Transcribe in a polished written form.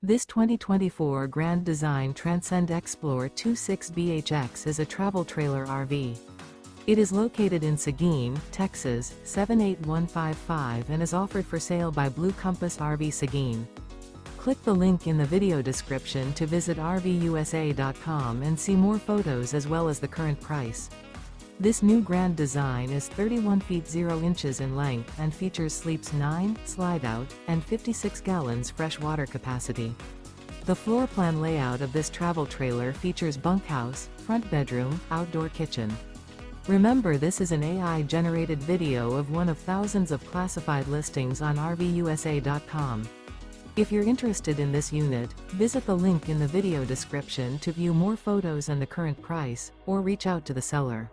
This 2024 Grand Design Transcend Xplor 26BHX is a travel trailer RV. It is located in Seguin, Texas, 78155 and is offered for sale by Blue Compass RV Seguin. Click the link in the video description to visit RVUSA.com and see more photos as well as the current price. This new Grand Design is 31 feet 0 inches in length and features sleeps 9, Slideout, and 56 gallons fresh water capacity. The floor plan layout of this travel trailer features bunkhouse, front bedroom, outdoor kitchen. Remember, this is an AI-generated video of one of thousands of classified listings on RVUSA.com. If you're interested in this unit, visit the link in the video description to view more photos and the current price, or reach out to the seller.